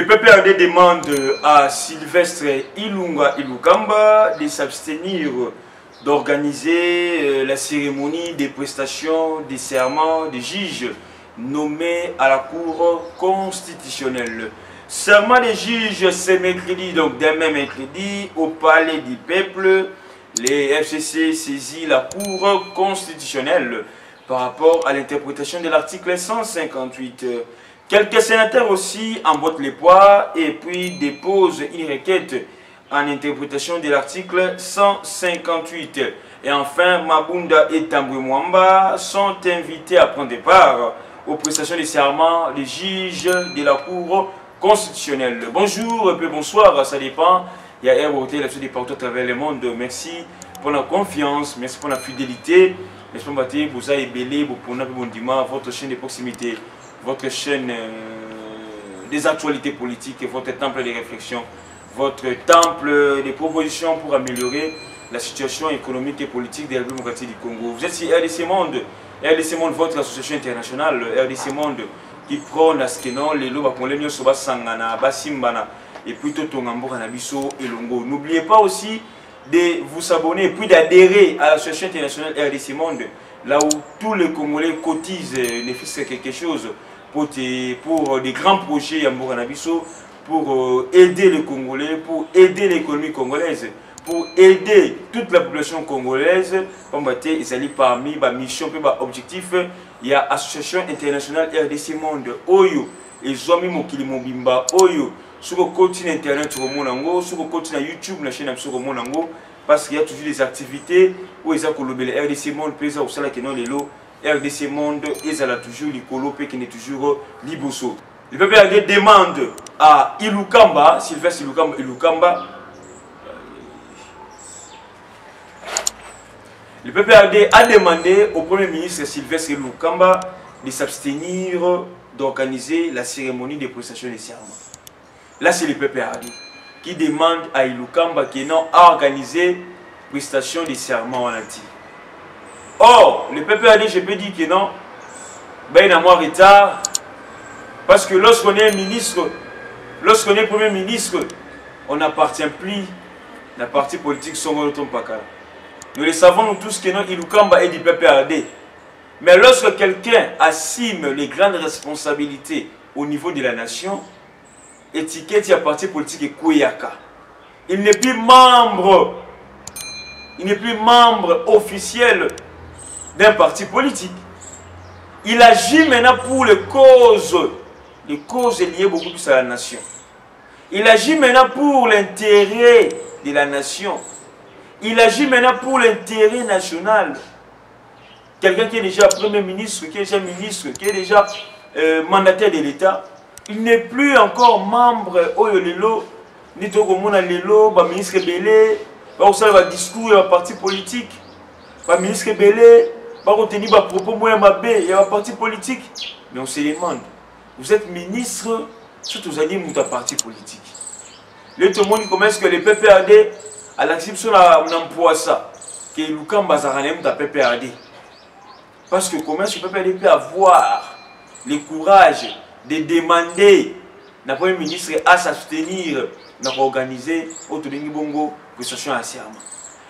PPRD demande à Sylvestre Ilunga Ilukamba de s'abstenir d'organiser la cérémonie des prestations des serments des juges nommés à la Cour constitutionnelle. Serment des juges, c'est mercredi, donc demain mercredi, au Palais du Peuple. Les FCC saisit la Cour constitutionnelle par rapport à l'interprétation de l'article 158. Quelques sénateurs aussi emboîtent les poids et puis déposent une requête en interprétation de l'article 158. Et enfin, Mabunda et Tambwe Mwamba sont invités à prendre part aux prestations des serments des juges de la Cour constitutionnelle. Bonjour, et puis bonsoir, ça dépend. Il y a ROT là-dessus des partout à travers le monde. Merci pour la confiance, merci pour la fidélité. Merci pour vous avez belé, pour votre chaîne de proximité, votre chaîne des actualités politiques, votre temple de réflexion, votre temple de propositions pour améliorer la situation économique et politique de la République démocratique du Congo. Vous êtes sur RDC Monde, votre association internationale, RDC Monde, qui prône à ce que non, les lois pour les mieux soient sangana, basimbana, et puis tout ton ambo canabiso et longo. N'oubliez pas aussi de vous abonner et puis d'adhérer à l'association internationale RDC Monde, là où tous les Congolais cotisent, ne font quelque chose pour des grands projets à Mbokanabiso, pour aider les Congolais, pour aider l'économie congolaise, pour aider toute la population congolaise. Ils allaient parmi les missions et les objectifs. Il y a l'association internationale RDC Monde, Oyo, et Zomi Mokili Mobimba, Oyo, sur le continent internet, sur le continent YouTube, la chaîne sur Monango, parce qu'il y a toujours des activités où ils ont le RDC Monde, puis au salaire qui non les lots, RDC Monde, ils ont toujours les colopés qui n'est toujours liboso. Le PPRD demande à Ilukamba, Sylvestre Ilukamba, le PPRD a demandé au Premier ministre Sylvestre Ilukamba de s'abstenir d'organiser la cérémonie de prestation des serments. Là, c'est le PPRD qui demande à Ilukamba qui non à organiser prestation des serments en anti. Or, le PPRD, je peux dire que non, ben à moi retard, parce que lorsqu'on est ministre, lorsqu'on est Premier ministre, on n'appartient plus à la partie politique Songo Tompakala. Nous le savons nous tous que non, Ilukamba est du PPRD. Mais lorsque quelqu'un assume les grandes responsabilités au niveau de la nation, étiquette à parti politique et Kouyaka. Il n'est plus membre, officiel d'un parti politique. Il agit maintenant pour les causes liées beaucoup plus à la nation. Il agit maintenant pour l'intérêt de la nation. Il agit maintenant pour l'intérêt national. Quelqu'un qui est déjà Premier ministre, qui est déjà ministre, qui est déjà mandataire de l'État, il n'est plus encore membre Oyo Lelo, ni Togomona Lelo, ministre Belé, va discours et parti politique, ministre Belé, va retenir des propos moins mabé, il y a un parti politique. Mais on se demande, vous êtes ministre, surtout vous avez dit un parti politique. Là, tout le monde commence que les PPRD, à l'acception de l'emploi, que Lukamba Zaranem de PPRD. Parce que comment ce PPRD peut avoir le courage de demander au Premier ministre à s'abstenir d'organiser Otolingi Bongo prestation à serment.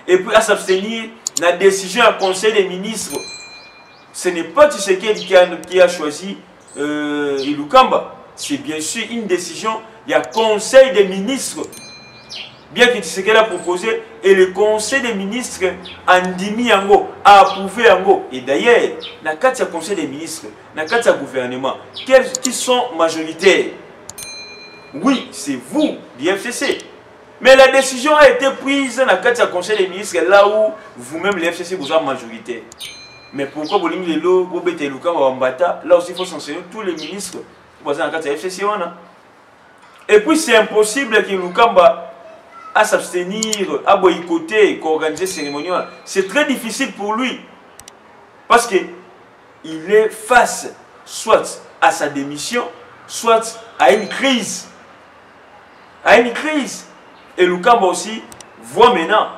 Et puis à s'abstenir de la décision du Conseil des ministres. Ce n'est pas Tshisekedi qui a choisi Ilukamba. C'est bien sûr une décision du Conseil des ministres. Bien que Tshisekedi a proposé et le Conseil des ministres Andimi Yango a approuvé Yango. Et d'ailleurs, dans le cadre du Conseil des ministres, dans le cadre du gouvernement, qui sont majoritaires? Oui, c'est vous, du FCC. Mais la décision a été prise dans le cadre du Conseil des ministres, là où vous-même, le FCC, vous êtes majoritaire. Mais pourquoi vous avez là aussi, il faut sanctionner tous les ministres qui sont dans le cadre du FCC. Et puis, c'est impossible que Lukamba à s'abstenir, à boycotter, à organiser ces cérémonies. C'est très difficile pour lui. Parce qu'il est face soit à sa démission, soit à une crise. À une crise. Et Lukamba aussi voit maintenant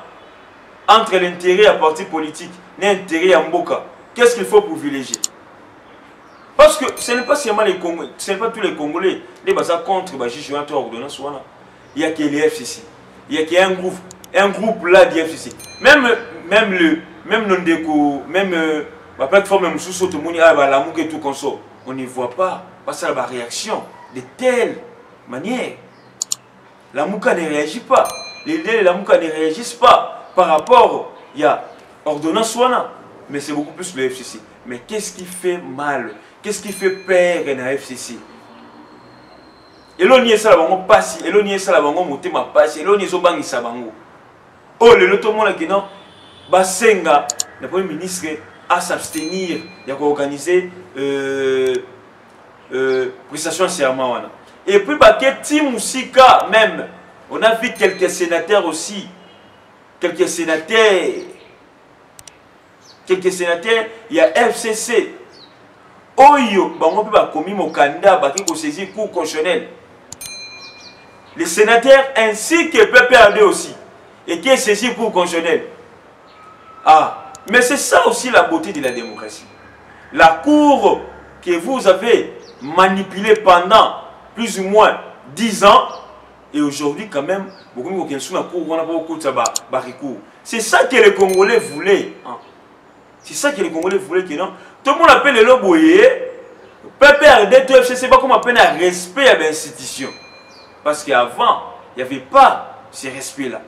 entre l'intérêt à parti politique et l'intérêt à Mboka. Qu'est-ce qu'il faut privilégier? Parce que ce n'est pas seulement les Congolais, ce n'est pas tous les Congolais, les basins contre les juges ordonnance. Il y a que les FCC. Il y a qu'un groupe là du FCC. Même la plateforme, même sous tout le monde, et tout comme ça, on ne voit pas parce que la réaction de telle manière. La Mouka ne réagit pas. Les leaders de la Mouka ne réagissent pas par rapport il y a ordonnance Wana. Mais c'est beaucoup plus le FCC. Mais qu'est-ce qui fait mal? Qu'est-ce qui fait peur dans la FCC? Et l'on y est ça, on passe. Et l'on y est ça, on monte ma passe. Et l'on y est au banc, ça bango. Oh, le tout le monde qui non, Basenga, le Premier ministre, à s'abstenir, il y a organiser prestation de serment. Et puis, Tim Moussika, même, on a vu quelques sénateurs aussi. Quelques sénateurs, il y a FCC. Oyo, on peut commis mon candidat qui saisir le cours constitutionnel. Les sénateurs ainsi que PPRD aussi. Et qui est saisi le cours constitutionnel. Ah, mais c'est ça aussi la beauté de la démocratie. La cour que vous avez manipulée pendant plus ou moins 10 ans, et aujourd'hui quand même, beaucoup de gens c'est ça que les Congolais voulaient. Hein. C'est ça que les Congolais voulaient que non. Tout le monde appelle le loboyé. PPRD, tout FCC, c'est pas comme appelle un respect à l'institution. Parce qu'avant, il n'y avait pas ce respect-là.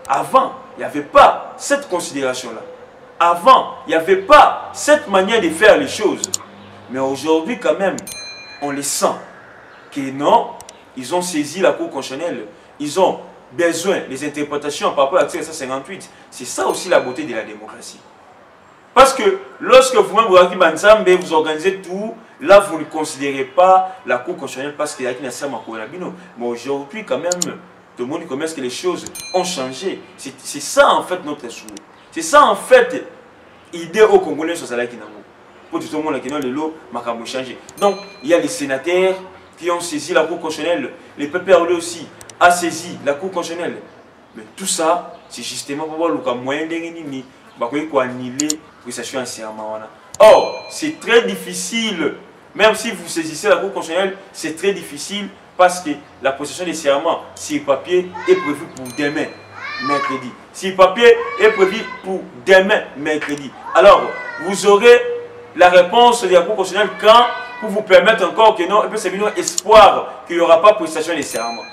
Avant, il n'y avait pas cette considération-là. Avant, il n'y avait pas cette manière de faire les choses. Mais aujourd'hui, quand même, on les sent. Que non, ils ont saisi la Cour constitutionnelle. Ils ont besoin des interprétations par rapport à l'article 158. C'est ça aussi la beauté de la démocratie. Parce que lorsque vous-même vous organisez tout, là vous ne considérez pas la Cour constitutionnelle parce qu'il y a une assemblée. Mais aujourd'hui, quand même, tout le monde commence que les choses ont changé. C'est ça en fait notre souhait. C'est ça en fait l'idée aux Congolais sur la Kinamo. Pour tout le monde qui a le lot, macabo changé. Donc il y a les sénateurs qui ont saisi la Cour constitutionnelle, les PPRD aussi a saisi la Cour constitutionnelle. Mais tout ça, c'est justement pour voir le moyen d'annihiler prestation en serment. Or, c'est très difficile, même si vous saisissez la Cour constitutionnelle, c'est très difficile parce que la prestation des serments, si le papier est prévu pour demain, mercredi. Si le papier est prévu pour demain, mercredi. Alors, vous aurez la réponse de la Cour constitutionnelle quand pour vous permettre encore que non, et puis c'est un espoir qu'il n'y aura pas prestation des serments.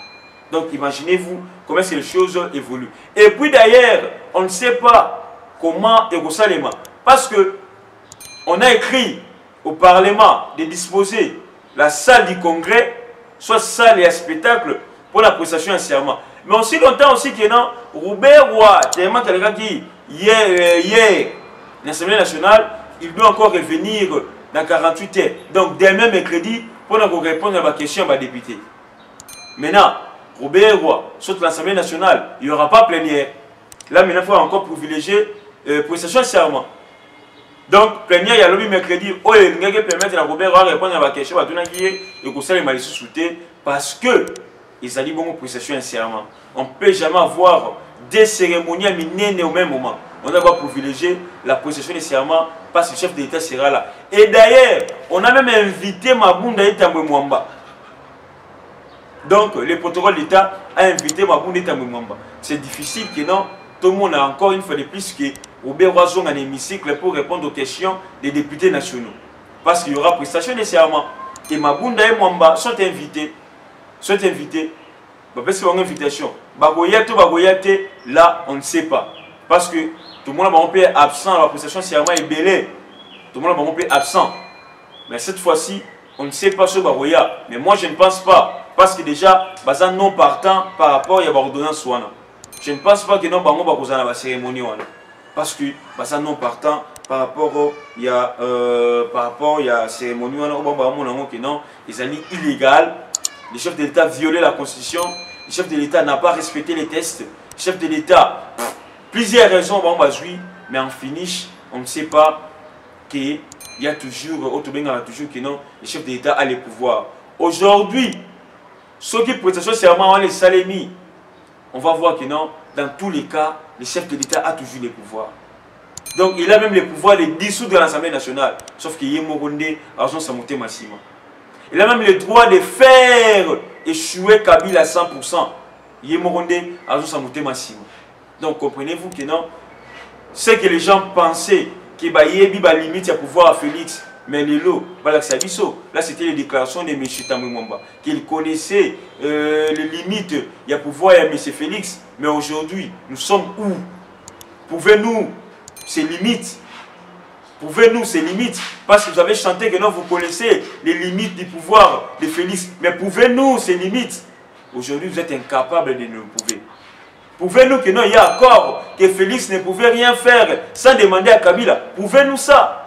Donc, imaginez-vous comment ces choses évoluent. Et puis d'ailleurs, on ne sait pas comment Erosalema. Parce que on a écrit au Parlement de disposer la salle du Congrès, soit salle et un spectacle pour la prestation en serment. Mais aussi longtemps aussi que non, Robert Roy, tellement quelqu'un qui hier, l'Assemblée nationale, il doit encore revenir dans 48 heures. Donc demain mercredi, pour nous répondre à ma question à député. Maintenant, Robert Roy, sur l'Assemblée nationale, il n'y aura pas plénière. Là, maintenant, il faut encore privilégier prestation de serment. Donc, plénière, il y a le mercredi, où il y a permettre à Robert Roy de répondre à ma question, et que ça, les malicieux souté, parce que ils ont dit bon prestation de serment. On ne peut jamais avoir des cérémonies minées au même moment. On doit privilégier la prestation de serment parce que le chef de l'État sera là. Et d'ailleurs, on a même invité Mabunda Tambwe Mwamba. Donc, le protocole de l'État a invité Mabunda Tambwe Mwamba. C'est difficile que non, tout le monde a encore une fois de plus que Robert Roison en hémicycle pour répondre aux questions des députés nationaux. Parce qu'il y aura prestation de serment. Et Mabunda et Mwamba sont invités. Parce que c'est une invitation. Bagoyate, là, on ne sait pas. Parce que tout le monde est absent, la prestation de serment est belée. Tout le monde est absent. Mais cette fois-ci, on ne sait pas ce Bagoya. Mais moi, je ne pense pas. Parce que déjà, baza non partant par rapport à l'ordonnance. Je ne pense pas que non bango bakozana la cérémonie. Parce que baza non partant par rapport à la cérémonie. Non, ils ont dit illégal. Le chef de l'État violait la Constitution. Le chef de l'État n'a pas respecté les tests. Le chef de l'État, plusieurs raisons, mais en finish, on ne sait pas qu'il y a toujours, que non, le chef de l'État a les pouvoirs. Aujourd'hui, ceux qui prêtent serment les salémis, on va voir que non, dans tous les cas, le chef de l'État a toujours les pouvoirs. Donc il a même le pouvoir de dissoudre l'Assemblée nationale. Sauf qu'il y a Moronde, Arjun Samoté Massima. Il a même le droit de faire échouer Kabila à 100%. Il y a Moronde, Arjun Samoté Massima. Donc comprenez-vous que non, ce que les gens pensaient qu'il y avait une limite à pouvoir à Félix, mais les lots, là c'était les déclarations de M. Tamouimamba, qu'il connaissait les limites, il y a pouvoir à M. Félix, mais aujourd'hui, nous sommes où? Pouvez-nous ces limites? Pouvez-nous ces limites? Parce que vous avez chanté que non, vous connaissez les limites du pouvoir de Félix, mais pouvez-nous ces limites? Aujourd'hui, vous êtes incapables de nous le prouver. Pouvez-nous que non, il y a encore que Félix ne pouvait rien faire sans demander à Kabila? Pouvez-nous ça?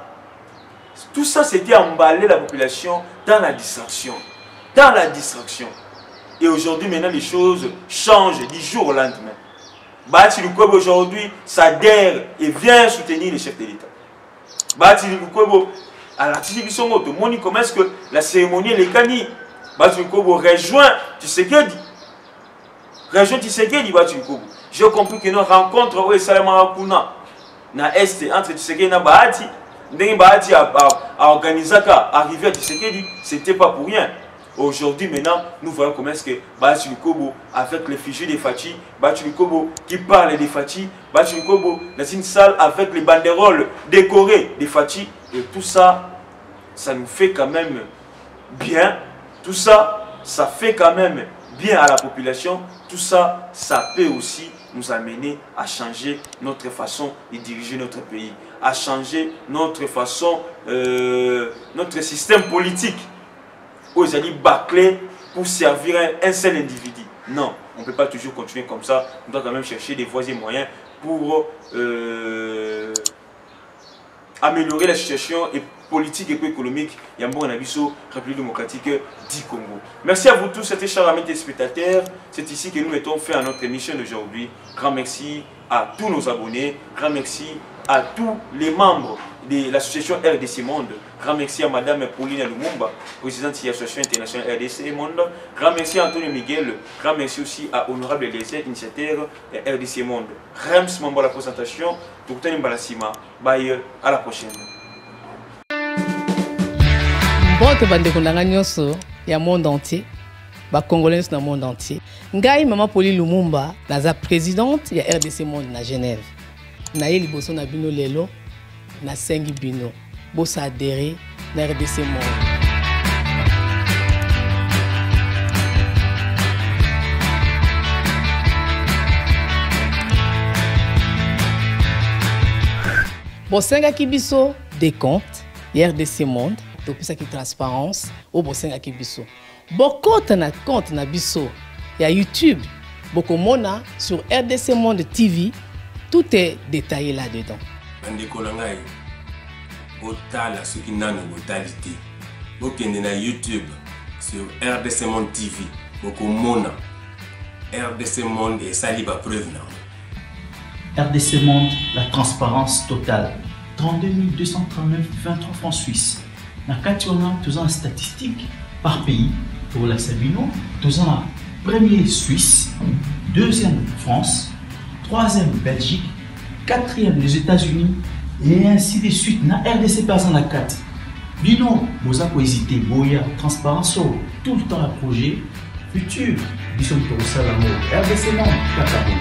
Tout ça, c'était emballer la population dans la distraction. Dans la distraction. Et aujourd'hui, maintenant, les choses changent du jour au lendemain. Bati Lukwebo aujourd'hui s'adhère et vient soutenir les chefs de l'État. Bati Lukwebo, à la télévision, tout le monde comment est-ce que la cérémonie est gagné. Bati Lukwebo rejoint Tshisekedi. Rejoint Tshisekedi, Bati Lukwebo. J'ai compris que nos rencontres au Salama Kuna, na Est, entre Tshisekedi et Bahati, Bahati a organisé arriver à Tshisekedi, c'était pas pour rien. Aujourd'hui, maintenant, nous voyons comment est-ce que Bahati Lukwebo, avec les fichiers des Fachi, Bahati Lukwebo qui parle des Fachi, Bahati Lukwebo dans une salle avec les banderoles décorées des Fachi, et tout ça, ça nous fait quand même bien. Tout ça, ça fait quand même bien à la population. Tout ça, ça peut aussi nous amener à changer notre façon de diriger notre pays, à changer notre façon, notre système politique. Où ils allaient bâcler pour servir un seul individu. Non, on ne peut pas toujours continuer comme ça. On doit quand même chercher des voies et moyens pour améliorer la situation politique et économique. Yambo Nabiso, République démocratique du Congo. Merci à vous tous, c'était chers amis téléspectateurs. C'est ici que nous mettons fin à notre émission d'aujourd'hui. Grand merci à tous nos abonnés. Grand merci à tous les membres de l'association RDC Monde. Grand merci à Madame Pauline Lumumba, présidente de l'association internationale RDC Monde. Grand merci à Antonio Miguel. Grand merci aussi à Honorable Eliezer, initiateur de RDC Monde. Rems, membre de la présentation. Dr Mbalasima. Bye, à la prochaine. Bonjour, bandeko nanga nyonso ya monde entier, ba congolais dans le monde entier. Ngai Maman Pauline Lumumba, naza présidente ya RDC Monde na Genève. Na ye liboso na bino lelo na sengi bino. Bosa adhéré na RDC Monde. Bosenga kibiso des comptes RDC Monde. Pour ça qui transparence au bosenga kibiso. Bokota na compte na biso ya YouTube. Bokomona sur RDC Monde TV. Tout est détaillé là-dedans. Bandeko nangai botala soki nano botalité. Bokende na YouTube sur RDC Monde TV. Bokomona RDC Monde et sali ba preuve na. RDC Monde, la transparence totale. 32 239 23 francs suisses. Na Kationa, tous en statistiques par pays. Pour la Sabino, tous en premier Suisse, deuxième France, troisième Belgique, quatrième les États-Unis et ainsi de suite. Na RDC personne à 4. Bino, vous avez hésité, Boya, transparence, tout le temps à projet, futur, nous sommes pour ça l'amour. RDC Monde, Kakabo.